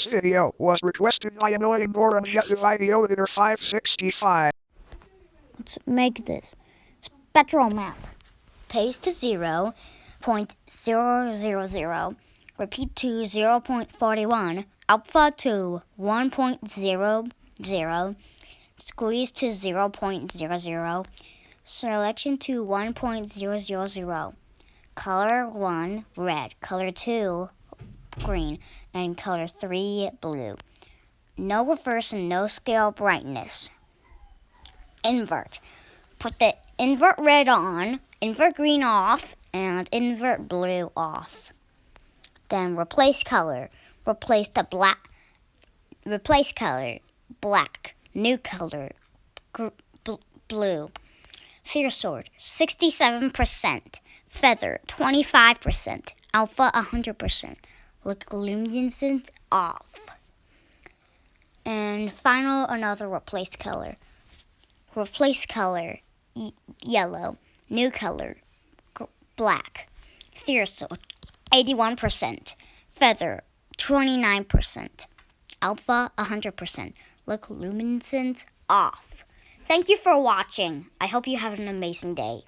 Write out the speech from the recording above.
This video was requested by Annoying Orange at the Video Editor 565. Let's make this spectral map. Paste to 0.000. Repeat to 0.41. Alpha to 1.00. Squeeze to 0.00. Selection to 1.000. Color 1, red. Color 2, green. And color 3, blue. No reverse and no scale brightness. Invert. Put the invert red on, invert green off, and invert blue off. Then replace color. Replace color, black. New color, blue. Fierce sword, 67%. Feather, 25%. Alpha, 100%. Luminescence off. And final, another replace color. Replace color, yellow. New color, black. Fierce sword, 81%. Feather, 29%. Alpha, 100%. Luminescence off. Thank you for watching. I hope you have an amazing day.